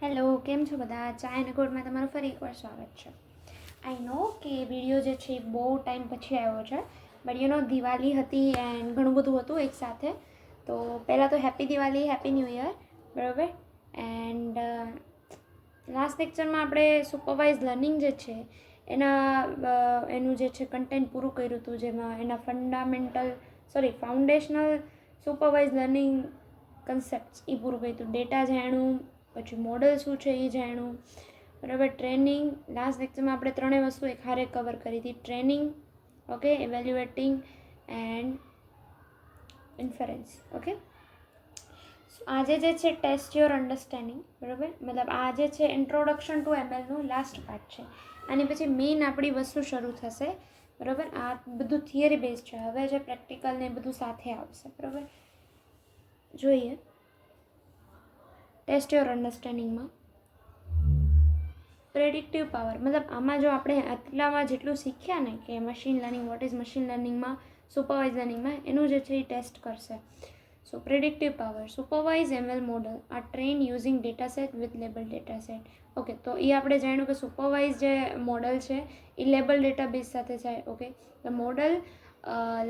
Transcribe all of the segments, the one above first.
Hello, કેમ છો બધા? ચાય અને ગોળમાં તમારું ફરી એકવાર સ્વાગત છે. આઈ નો કે વિડીયો જે છે એ બહુ ટાઈમ પછી આવ્યો છે, બટ દિવાળી હતી એન્ડ ઘણું બધું હતું એકસાથે. તો પહેલાં તો happy Diwali, happy new year, બરાબર. એન્ડ લાસ્ટ લેક્ચરમાં આપણે સુપરવાઇઝ લર્નિંગ જે છે એનું જે છે કન્ટેન્ટ પૂરું કર્યું હતું, જેમાં એના ફાઉન્ડેશનલ સુપરવાઇઝ લર્નિંગ કન્સેપ્ટ્સ એ પૂરું કર્યું હતું. ડેટા જાણ્યું, પછી મોડલ શું છે એ જાણ્યું, બરાબર. ટ્રેનિંગ, લાસ્ટ લેક્ચરમાં આપણે ત્રણેય વસ્તુ એક હારે કવર કરી હતી. Training, okay, evaluating and inference, okay. આજે જે છે ટેસ્ટ યોર અન્ડરસ્ટેન્ડિંગ, બરાબર. મતલબ આ જે છે ઇન્ટ્રોડક્શન ટુ એમએલનું લાસ્ટ પાર્ટ છે. આની પછી મેઇન આપણી વસ્તુ શરૂ થશે, બરાબર. આ બધું થિયરી બેઝ છે. હવે જે પ્રેક્ટિકલ ને બધું સાથે આવશે, બરાબર. જોઈએ ટેસ્ટ યોર અન્ડરસ્ટેન્ડિંગમાં પ્રેડિક્ટિવ પાવર, મતલબ આમાં જો આપણે આટલામાં જેટલું શીખ્યા ને કે machine learning, what is machine લર્નિંગમાં, સુપરવાઇઝ લર્નિંગમાં, એનું જે છે એ ટેસ્ટ કરશે. So predictive power, supervise ML model are train using data set with label data set. Okay, તો એ આપણે જાણ્યું કે સુપરવાઇઝ જે મોડલ છે એ લેબલ ડેટાબેઝ સાથે છે. Okay, the model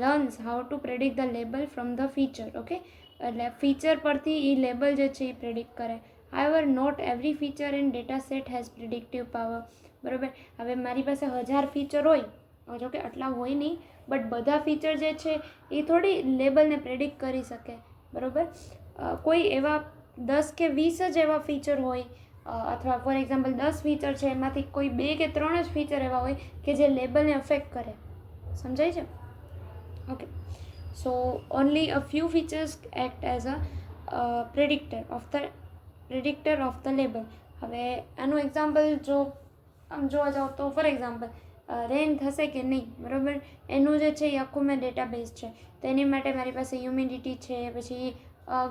learns how to predict the label from the feature. Okay, એટલે ફીચર પરથી એ લેબલ જે છે એ પ્રેડિક્ટ કરે. However, not every feature in data set has predictive power, બરાબર. હવે મારી પાસે 1000 ફીચર હોય, જો કે આટલા હોય નહીં, બટ બધા ફીચર જે છે એ થોડી લેબલને પ્રેડિક્ટ કરી શકે, બરાબર. કોઈ એવા 10 કે 20 જ એવા ફીચર હોય, અથવા ફોર એક્ઝામ્પલ 10 ફીચર છે, એમાંથી કોઈ 2 કે 3 જ ફીચર એવા હોય કે જે લેબલને અફેક્ટ કરે. સમજાય છે? Okay, so only a few features act as a predictor of the label. હવે આનું એક્ઝામ્પલ જો આમ જોવા જાઓ તો ફોર એક્ઝામ્પલ રેન થશે કે નહીં, બરાબર. એનું જે છે એ આખું મેં ડેટાબેઝ છે, તો એની માટે મારી પાસે હ્યુમિડિટી છે, પછી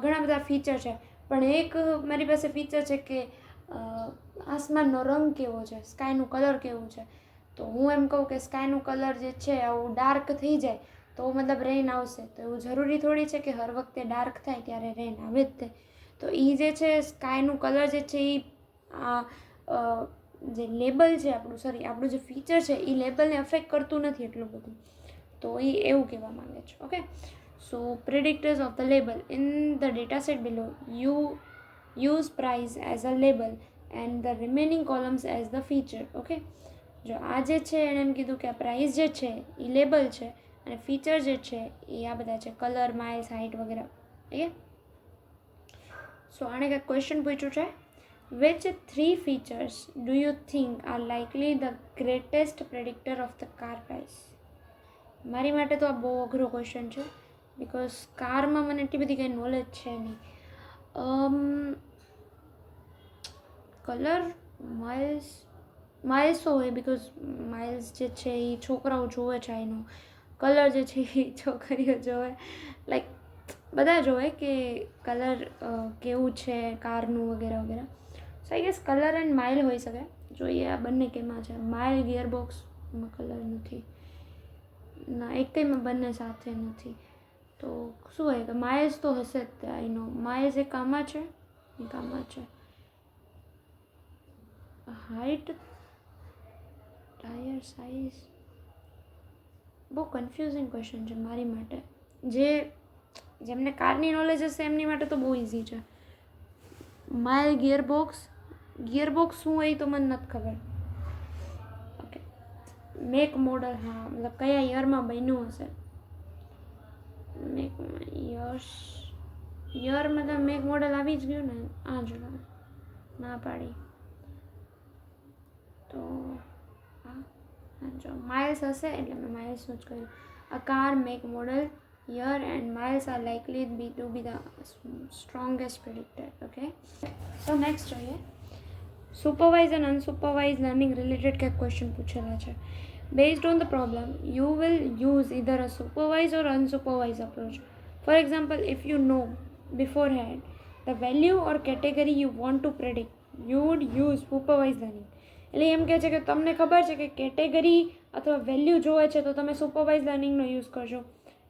ઘણા બધા ફીચર છે. પણ એક મારી પાસે ફીચર છે કે આસમાનનો રંગ કેવો છે, સ્કાયનું કલર કેવું છે. તો હું એમ કહું કે સ્કાયનું કલર જે છે આવું ડાર્ક થઈ જાય તો મતલબ રેન આવશે. તો એવું જરૂરી થોડી છે કે હર વખતે ડાર્ક થાય ત્યારે રેન આવે જ તે. તો એ જે છે સ્કાયનું કલર જે છે એ જે લેબલ છે આપણું જે ફીચર છે એ લેબલને અફેક્ટ કરતું નથી એટલું બધું. તો એ એવું કહેવા માંગે છે. Okay, so predictors of the label in the data set below, you use price as a label and the remaining columns as the feature. Okay, જો આ જે છે એણે એમ કીધું કે આ પ્રાઇસ જે છે એ લેબલ છે અને ફીચર જે છે એ આ બધા છે, કલર, માઇલ્સ, હાઇટ વગેરે. ઓકે, સો આણે કંઈક ક્વેશ્ચન પૂછ્યું છે. Which 3 features do you think are likely the greatest predictor of the car price? મારી માટે તો આ બહુ અઘરો ક્વેશ્ચન છે, બિકોઝ કારમાં મને એટલી બધી કંઈ નોલેજ છે નહીં. કલર, માઇલ્સ તો હોય, બિકોઝ માઇલ્સ જે છે એ છોકરાઓ જોવે છે. એનો કલર જે છે એ છોકરીઓ જોવે, લાઈક બધા જોવે કે કલર કેવું છે કારનું વગેરે વગેરે. So I guess colour and mile હોઈ શકે. જોઈએ આ બંને કેમાં છે. માઇલ ગિયરબોક્સમાં કલર નથી ના, એકમાં બંને સાથે નથી. તો શું હોય કે માઇલ્સ તો હશે જ તે. આઈ નો માઇલ્સ એક આમાં છે, એક આમાં છે. હાઇટ, ટાયર સાઇઝ, બહુ કન્ફ્યુઝિંગ ક્વેશ્ચન છે મારી માટે. જેમને કારની નોલેજ હશે એમની માટે તો બહુ ઇઝી છે. માઇલ, ગિયરબોક્સ શું હોય તો મને નથી ખબર. ઓકે, મેક મોડલ, હા, મતલબ કયા યરમાં બન્યું હશે. યર મતલબ મેક મોડલ આવી જ ગયું ને. આ જો ના પાડી તો જો માઇલ્સ હશે એટલે મેં માઇલ્સનું જ કહ્યું. A car, make model, year and miles are likely to be the strongest predictor. Okay, so next જોઈએ supervised and unsupervised learning related કે ક્વેશ્ચન પૂછેલા છે. Based on the problem, you will use either a supervised or unsupervised approach. For example, if you know beforehand the value or category you want to predict, you would use supervised learning. એટલે એમ કહે છે કે તમને ખબર છે કે category અથવા value જોવે છે તો તમે સુપરવાઇઝ લર્નિંગનો યુઝ કરજો,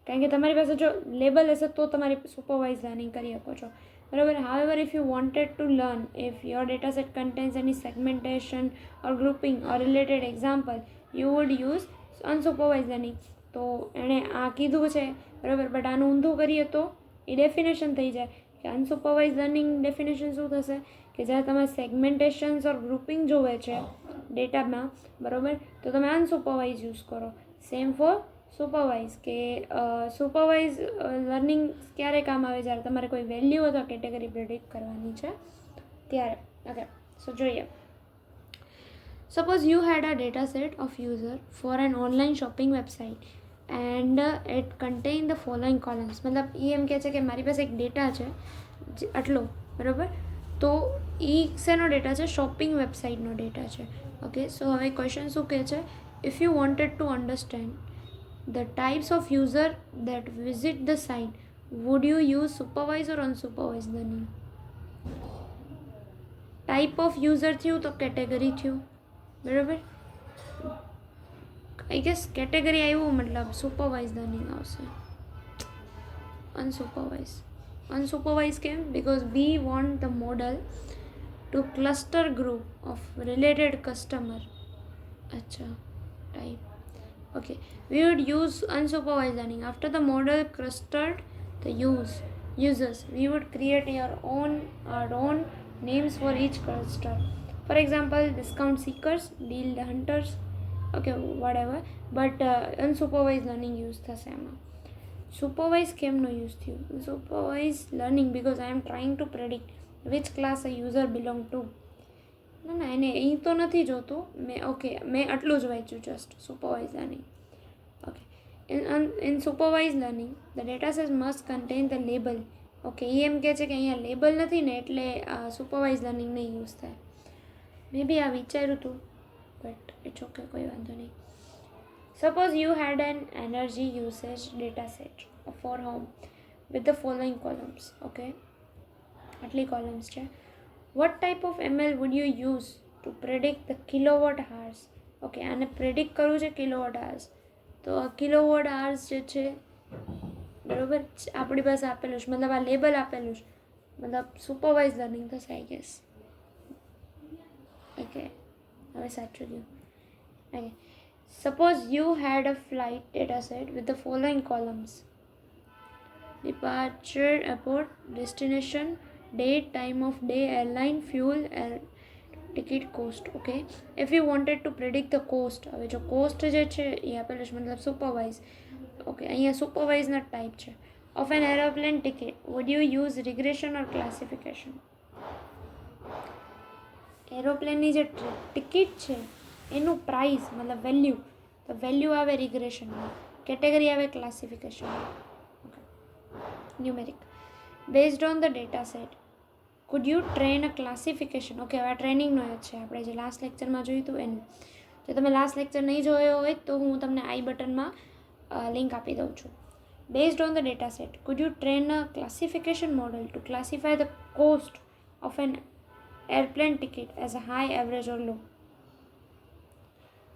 કારણ કે તમારી પાસે જો લેબલ હશે તો તમારી સુપરવાઇઝ લર્નિંગ કરી શકો છો, બરાબર. However, if you wanted to learn if your dataset contains any segmentation or grouping or related example, you would use unsupervised learning. તો એણે આ કીધું છે બરાબર, બટ આનું ઊંધું કરીએ તો એ ડેફિનેશન થઈ જાય કે અનસુપરવાઇઝ લર્નિંગ ડેફિનેશન શું થશે કે જ્યારે તમારે સેગમેન્ટેશન્સ ઓર ગ્રુપિંગ જોવે છે ડેટામાં બરાબર, તો તમે અનસુપરવાઇઝ યુઝ કરો. સેમ ફોર સુપરવાઇઝ કે સુપરવાઇઝ લર્નિંગ ક્યારે કામ આવે જ્યારે તમારે કોઈ વેલ્યુ અથવા કેટેગરી પ્રેડિક્ટ કરવાની છે ત્યારે. ઓકે, સો જોઈએ. Suppose you had a data set of user for an online shopping website and it contained the following columns. મતલબ એ એમ કહે છે કે મારી પાસે એક ડેટા છે આટલો બરાબર, તો એ શેનો ડેટા છે? શોપિંગ વેબસાઇટનો ડેટા છે. ઓકે, સો હવે ક્વેશ્ચન શું કહે છે? If you wanted to understand the types of user that visit the site, would you use supervised or unsupervised learning? Type of user થયું તો કેટેગરી થયું બરાબર. આઈ ગેસ કેટેગરી આવ્યું મતલબ સુપરવાઇઝ લર્નિંગ આવશે. અનસુપરવાઇઝ કેમ? Because we want the model to cluster group of related customer. અચ્છા, type. Okay, we would use unsupervised learning. After the model clustered the users, we would create our own names for each cluster. For example, discount seekers, deal hunters, okay, whatever. But unsupervised learning use થશે એમાં. Supervised કેમ નો use થયું? Supervised learning because I am trying to predict which class a user belong to. ના એને એ તો નથી જોતું મેં આટલું જ વાંચ્યું just supervise learning. Okay, in supervise learning the data set must contain the label. Okay, એ એમ કહે છે કે અહીંયા લેબલ નથી ને એટલે સુપરવાઇઝ લર્નિંગ નહીં યુઝ થાય. મે બી આ વિચાર્યું હતું બટ ઇટ્સ ઓકે, કોઈ વાંધો નહીં. Suppose you had N energy usage data set four home with the following columns. Okay, આટલી કોલમ્સ છે. What type of ML would you use to predict the kilowatt hours? Okay, આને predict કરવું છે kilowatt hours. તો આ kilowatt hours જે છે બરાબર આપણી પાસે આપેલું છે, મતલબ આ લેબલ આપેલું છે, મતલબ સુપરવાઇઝ લર્નિંગ થશે આઈ ગેસ. ઓકે, હવે સાચું ગયું. Okay, suppose you had a flight data set with the following columns: departure, airport, destination, date, time of day, airline, fuel, ticket, cost. Okay, if you wanted to predict the cost, હવે જો cost જે છે એ આપેલું છે મતલબ supervise. Okay, અહીંયા સુપરવાઇઝના type છે. Of an aeroplane ticket would you use regression or classification? એરોપ્લેનની જે ટિકિટ છે એનું પ્રાઇસ મતલબ વેલ્યુ, તો વેલ્યુ આવે રિગ્રેશનમાં, કેટેગરી આવે ક્લાસિફિકેશનમાં. Okay, numeric. Based on the data set could you train a classification? Okay, હવે આ ટ્રેનિંગનો જ છે, આપણે જે લાસ્ટ લેક્ચરમાં જોયું હતું એનું. જો તમે લાસ્ટ લેક્ચર નહીં જોયો હોય તો હું તમને આઈ બટનમાં લિંક આપી દઉં છું. Based on the data set could you train a classification model to classify the cost of an airplane ticket as a high, average or low?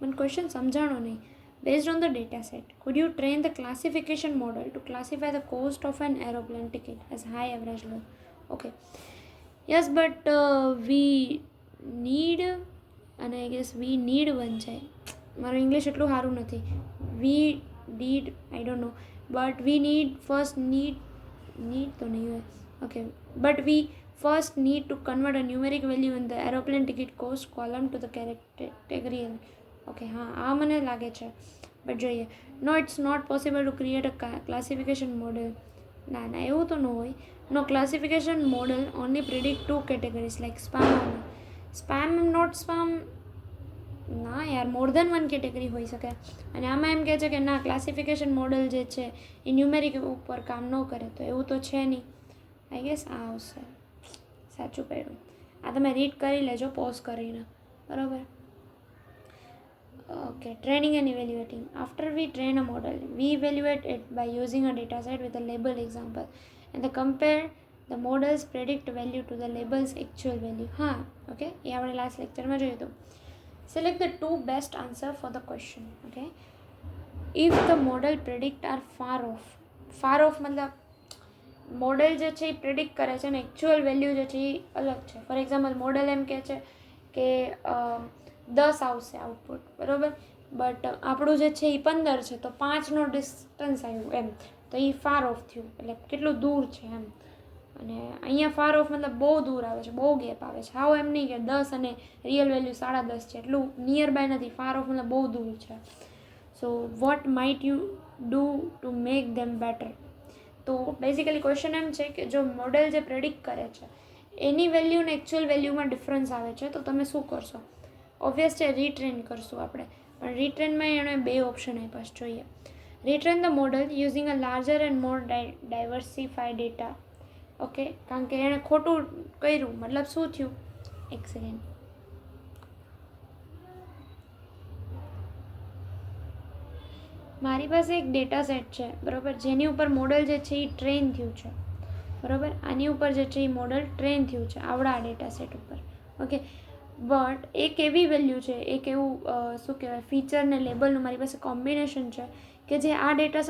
મને ક્વેશ્ચન સમજાણો નહીં. Based on the data set, could you train the classification model to classify the cost of an aeroplane ticket as high, average, low? Okay. Yes, but we need, and I guess we need one છે. મારું English એટલું સારું નથી. We need, I don't know, but we need first need તો નહીં હોય. Okay, but we first need to convert a numeric value in the aeroplane ticket cost column to the category. Okay, હા આ મને લાગે છે બટ જોઈએ. No, it's not possible to create a classification model. ના એવું તો ન હોય. No, classification model only predict two categories like spam not spam. ના યાર, મોર દેન વન કેટેગરી હોઈ શકે. અને આમાં એમ કહે છે કે ના, ક્લાસિફિકેશન મોડલ જે છે એ ન્યુમેરિક ઉપર કામ ન કરે, તો એવું તો છે નહીં. આઈ ગેસ આ આવશે. સાચું કર્યું. આ તમે રીડ કરી લેજો પોઝ કરીને, બરાબર. Okay, training and evaluating. After we train a model, we evaluate it by using a data set with a label example and then compare the model's predict value to the label's actual value. હા, okay, એ આપણે last લેક્ચરમાં જોયું હતું. Select the two best answer for the question. Okay, if the model predict are far off મતલબ model જે છે એ predict કરે છે અને એકચ્યુઅલ વેલ્યુ જે છે એ અલગ છે. ફોર એક્ઝામ્પલ મોડેલ એમ કહે છે કે 10 આવશે આઉટપુટ, બરાબર, બટ આપણું જે છે એ 15 છે, તો 5નો ડિસ્ટન્સ આવ્યું એમ, તો એ ફાર ઓફ થયું, એટલે કેટલું દૂર છે એમ. અને અહીંયા ફાર ઓફ મતલબ બહુ દૂર આવે છે, બહુ ગેપ આવે છે. હાવ એમ નહીં કે 10 અને રિયલ વેલ્યુ 10.5 છે, એટલું નિયર બાય નથી, ફાર ઓફ મતલબ બહુ દૂર છે. So what might you do to make them better? તો બેઝિકલી ક્વેશ્ચન એમ છે કે જો મોડેલ જે પ્રેડિક્ટ કરે છે એની વેલ્યુ ને એકચ્યુઅલ વેલ્યુમાં ડિફરન્સ આવે છે, તો તમે શું કરશો? ઓબ્વિયસ છે રીટ્રેન કરશું આપણે, પણ રીટ્રેનમાં એણે 2 ઓપ્શન આપ્યા છે, જોઈએ. Retrain the model using a larger and more diversified data. Okay, કારણ કે એણે ખોટું કર્યું, મતલબ શું થયું? એક સેકન્ડ. મારી પાસે એક ડેટા સેટ છે, બરાબર, જેની ઉપર મોડલ જે છે એ ટ્રેન થયું છે, બરાબર. આની ઉપર જે છે એ મોડલ ટ્રેન થયું છે, આવડા ડેટા સેટ ઉપર. ઓકે, બટ એક એવી વેલ્યુ છે, એક એવું શું કહેવાય ફીચર ને લેબલનું મારી પાસે કોમ્બિનેશન છે કે જે આ ડેટા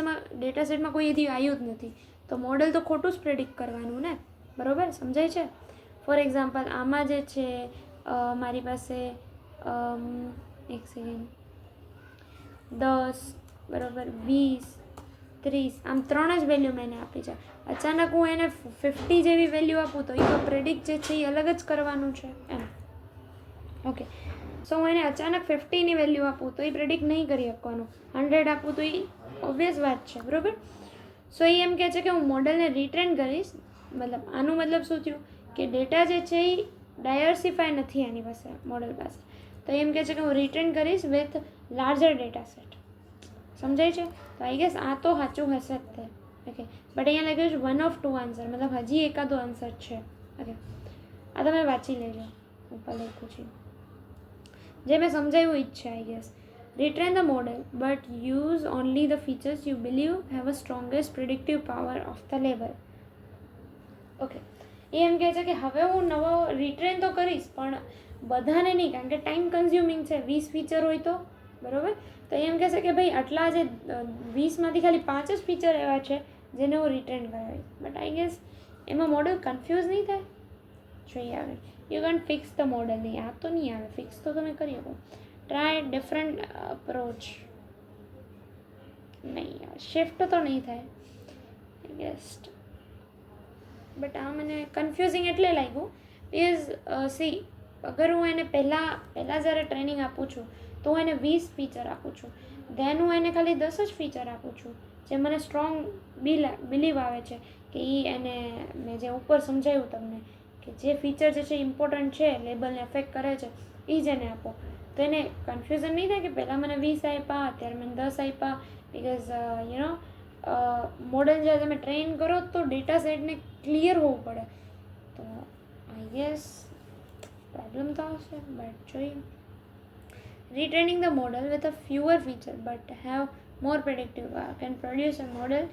સેટમાં કોઈ એથી આવ્યું જ નથી, તો મોડલ તો ખોટું જ પ્રેડિક્ટ કરવાનું ને, બરાબર, સમજાય છે? ફોર એક્ઝામ્પલ આમાં જે છે મારી પાસે એક સેકન્ડ 10, બરાબર, 20, 30, આમ 3 જ વેલ્યુ મેં એને આપી છે. અચાનક હું એને 50 જેવી વેલ્યુ આપું તો એ તો પ્રેડિક્ટ જે છે એ અલગ જ કરવાનું છે એમ. ઓકે, સો હું એને અચાનક 50ની વેલ્યુ આપું તો એ પ્રેડિક્ટ નહીં કરી શકવાનું, 100 આપું તો એ ઓબ્વિયસ વાત છે, બરાબર. સો એ એમ કહે છે કે હું મોડલને રીટ્રેન કરીશ, મતલબ આનું મતલબ શું થયું કે ડેટા જે છે એ ડાયવર્સિફાય નથી એની પાસે, મોડલ પાસે, તો એમ કહે છે કે હું રીટ્રેન કરીશ વિથ લાર્જર ડેટા સેટ. સમજાય છે? તો આઈ ગેસ આ તો સાચું હશે જ તે. ઓકે, બટ અહીંયા લખ્યું છે 1 of 2 આન્સર, મતલબ હજી એકાદો આન્સર છે. ઓકે, આ તમે વાંચી લેજો, ઉપર લખ્યું છે જે મેં સમજાવ્યું એ જ છે I guess. Retrain the model, but use only the features you believe have a strongest predictive power of the label. Okay, એ એમ કહે છે કે હવે હું નવો રીટ્રેન તો કરીશ, પણ બધાને નહીં, કારણ કે ટાઈમ કન્ઝ્યુમિંગ છે, 20 ફીચર હોય તો, બરાબર. તો એમ કહે છે કે ભાઈ આટલા જે 20માંથી ખાલી 5 જ ફીચર એવા છે જેને હું રીટ્રેન કરાવીશ. બટ આઈ ગેસ એમાં મોડલ કન્ફ્યુઝ નહીં થાય? જોઈએ આગળ. You can fix the model, નહીં આ તો નહીં આવે, ફિક્સ તો તમે કરી શકો. ટ્રાય ડિફરન્ટ અપ્રોચ, નહીં શિફ્ટ તો નહીં થાય આઈ ગેસ. બટ આ મને કન્ફ્યુઝિંગ એટલે લાગ્યું બીકોઝ સી, અગર હું એને પહેલાં જ્યારે ટ્રેનિંગ આપું છું તો હું એને 20 ફીચર આપું છું, ધેન હું એને ખાલી 10 જ ફીચર આપું છું જે મને સ્ટ્રોંગ બિલીવ આવે છે કે એ એને મેં જે ઉપર સમજાવ્યું તમને કે જે ફીચર જે છે ઇમ્પોર્ટન્ટ છે, લેબલને એફેક્ટ કરે છે, એ જ એને આપો. તો એને કન્ફ્યુઝન નહીં થાય કે પહેલાં મને 20 આપ્યા, અત્યારે મને 10 આપ્યા, બિકોઝ યુ નો મોડલ જ્યારે તમે ટ્રેન કરો તો ડેટા સેટને ક્લિયર હોવું પડે, તો આઈ ગેસ પ્રોબ્લેમ તો આવશે, બટ જોઈએ. Retraining the model with a fewer feature but have more predictive power can produce a model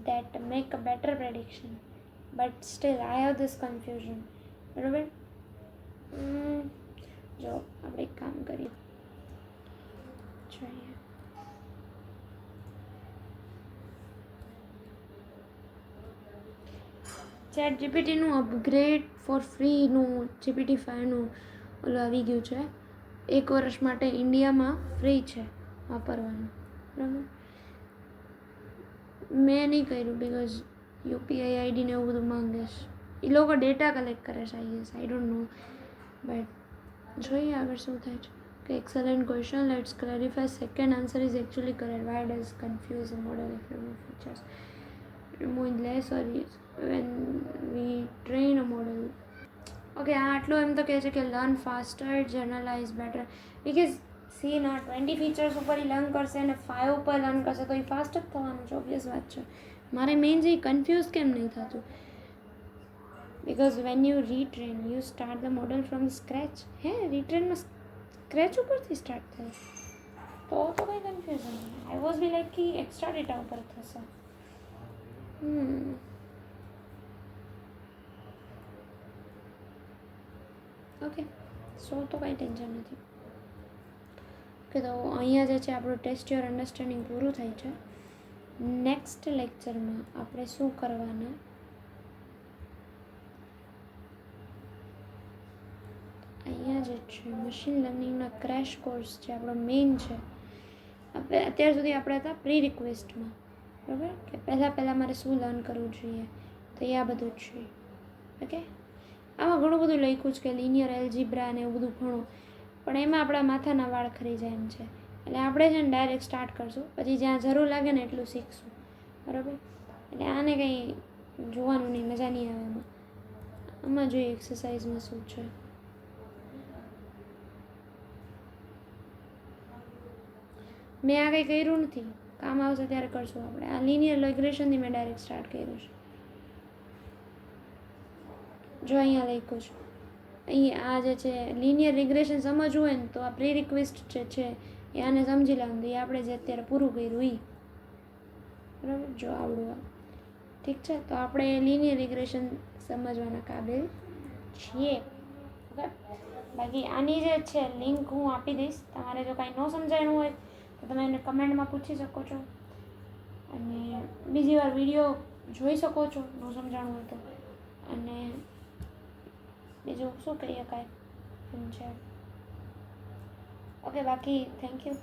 that make a better prediction. But still I have this confusion. બરાબર, જો આપણે એક કામ કરીએ, જોઈએ. ચેટ જીપીટીનું અપગ્રેડ ફોર ફ્રીનું GPT-5નું ઓલું આવી ગયું છે, 1 વર્ષ માટે ઇન્ડિયામાં ફ્રી છે વાપરવાનું, બરાબર. મેં નહીં કર્યું બિકોઝ યુપીઆઈ આઈડી ને એવું બધું માંગે છે, એ લોકો ડેટા કલેક્ટ કરે છે I guess, I don't know, but જોઈએ આગળ શું થાય છે. કે excellent question, let's clarify. Second answer is actually correct. Why does confuse model if remove features, remove less or when we train a model. Okay, આ આટલું એમ તો કહે છે કે learn faster, generalise better, because સી ના 20 ફીચર્સ ઉપર એ લર્ન કરશે અને 5 ઉપર લર્ન કરશે તો એ ફાસ્ટ જ થવાનું છે, ઓબ્વિયસ વાત છે. મારે મેઇન જે કન્ફ્યુઝ કેમ નહીં થતું, because when you retrain you start the model from scratch. હે, રીટ્રેનમાં સ્ક્રેચ ઉપરથી સ્ટાર્ટ થાય તો કંઈ કન્ફ્યુઝન નહીં. આઈ વોઝ બી લાઈક કે એક્સ્ટ્રા ડેટા ઉપર થશે. ઓકે, સો તો કંઈ ટેન્શન નથી. ઓકે, તો અહીંયા જે છે આપણું ટેસ્ટ યોર અન્ડરસ્ટેન્ડિંગ પૂરું થાય છે. નેક્સ્ટ લેક્ચરમાં આપણે શું કરવાના અહીંયા જે છે મશીન લર્નિંગના ક્રેશ કોર્સ છે આપણો મેઇન છે. અત્યાર સુધી આપણે હતા પ્રી રિક્વેસ્ટમાં, બરાબર, કે પહેલાં મારે શું લર્ન કરવું જોઈએ, તો એ આ બધું જ છે. ઓકે, આમાં ઘણું બધું લખ્યું છે કે લિનિયર એલ્જીબ્રા ને એવું બધું ભણો, પણ એમાં આપણા માથાના વાળ ખરી જાય એમ છે. એટલે આપણે છે ને ડાયરેક્ટ સ્ટાર્ટ કરશું, પછી જ્યાં જરૂર લાગે ને એટલું શીખશું, બરાબર. એટલે આને કંઈ જોવાનું નહીં, મજા નહીં આવે એમાં. આમાં જોઈએ એક્સરસાઇઝમાં શું છે. મેં આ કંઈ કર્યું નથી, કામ આવશે ત્યારે કરશું આપણે. આ લિનિયર રિગ્રેશનથી મેં ડાયરેક્ટ સ્ટાર્ટ કર્યું છે. જો અહીંયા લખ્યું છે, અહીં આ જે છે લિનિયર રિગ્રેશન સમજવું હોય ને તો આ પ્રી રિક્વેસ્ટ જે છે એ આને સમજી લેવાનું. એ આપણે જે અત્યારે પૂરું કર્યું એ, બરાબર. જો આવડું આ ઠીક છે, તો આપણે લિનિયર રિગ્રેશન સમજવાના કાબિલ છીએ. ઓકે, બાકી આની જે છે લિંક હું આપી દઈશ. તમારે જો કાંઈ ન સમજાયું હોય તો તમે એને કમેન્ટમાં પૂછી શકો છો, અને બીજી વાર વિડીયો જોઈ શકો છો ન સમજાણું હોય તો. અને બીજું શું કહીએ કાંઈ એમ છે. ઓકે, બાકી થેન્ક યુ.